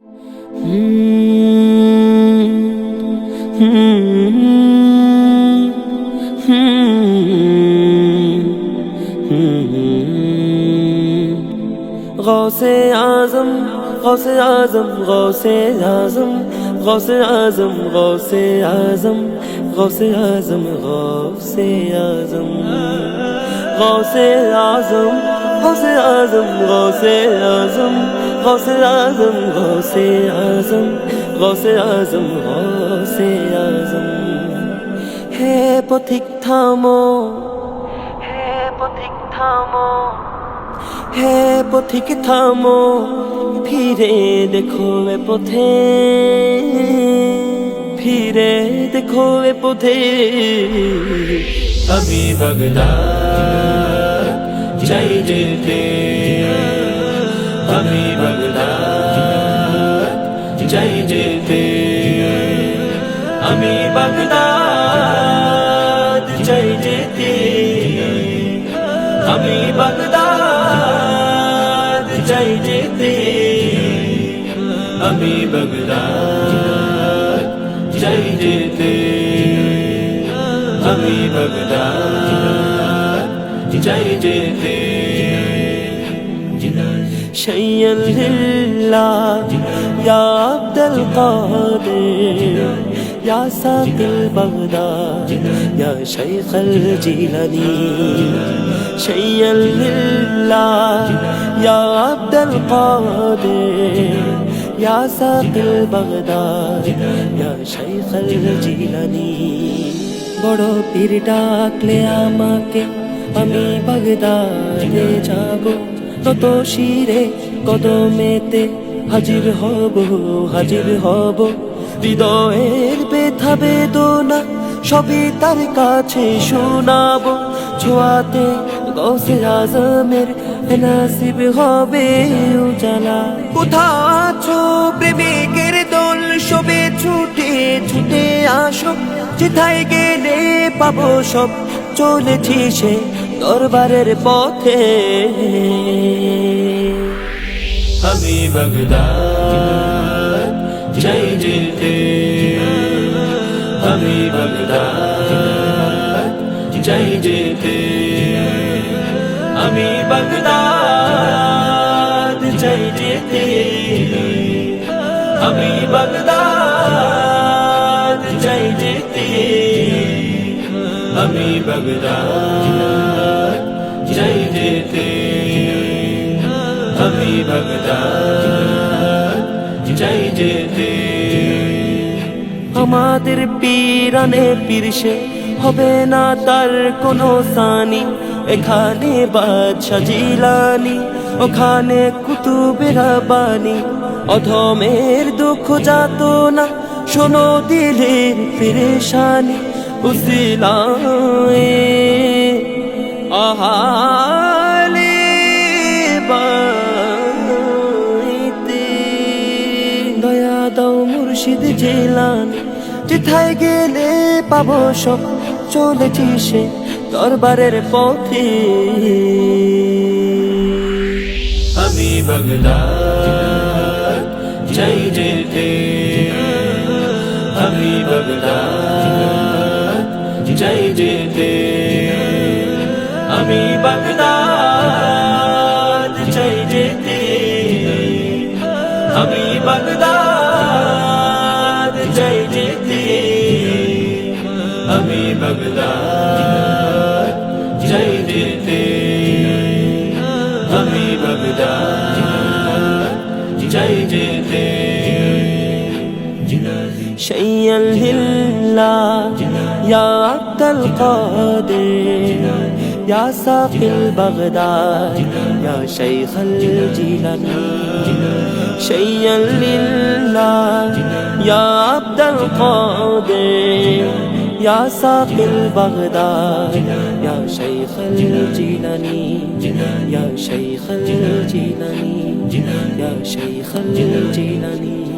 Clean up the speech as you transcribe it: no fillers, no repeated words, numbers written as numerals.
गौसे आज़म गौसे आज़म गौसे आज़म गौसे आज़म गौसे आज़म गौसे आज़म गौसे आज़म गौसे आज़म गौसे आज़म गौसे आज़म गौसे आज़म गौसे आज़म गौसे आज़म गौसे आज़म हे पथिक थामो हे पथिक थामो হে পথিক থামো ফিরে দেখো এ পথে ফিরে দেখো এ পথে আমি বাগদাদ চাই যেতে আমি বাগদাদ চাই যেতে আমি বাগদাদ চাই যেতে আমি বাগদাদ চাই যেতে আমি বাগদাদ চাই যেতে আমি বাগদাদ চাই যেতে شيئا لله يا عبد القادر يا ساقي البغداد يا شيخ الجيلاني شيئا لله يا عبد القادر يا ساقي البغداد يا شيخ الجيلاني বড় পীর ডাকলে আমাকে আমি বাগদাদে যাব নত শিরে কদমেতে হাজির হব হৃদয়ের ব্যথা বেদনা সবই তার কাছে শোনাবো ছোঁয়াতে গৌসে আজমের নসিব হবে উজালা কোথাও আছো প্রেমিকের দল সবে ছুটে ছুটে আসো যেথায় গেলে পাবো সব চলেছি সে দরবারের পথে আমি বাগদাদ চাই যেতে আমি বাগদাদ চাই যেতে আমি বাগদাদ চাই যেতে আমি বাগদাদ চাই যেতে আমি বাগদাদ চাই যেতে আমি বাগদাদ চাই যেতে আমাদের পীরানে পীরসে হবে না তার কোনো সানি এখানে বাদশাহ জিলানি ওখানে কুতুবে রাব্বানি অধমের দুঃখ যাতনা শোনো দিলের পেরেশানি উসিলায়ে আহালে বাইতে দয়া দাও মুর্শিদ জিলানি যেথায় গেলে পাবো সব চলেছি সে দরবারের পথে আমি বাগদাদ চাই যেতে আমি বাগদাদ চাই যেতে আমি বাগদাদ চাই যেতে আমি বাগদাদ চাই যেতে আমি বাগদাদ চাই যেতে আমি বাগদাদ চাই যেতে شيئا لله يا عبد القادر يا ساقي البغداد يا شيخ الجيلاني شيئا لله يا عبد القادر يا ساقي البغداد يا شيخ الجيلاني يا شيخ الجيلاني يا شيخ الجيلاني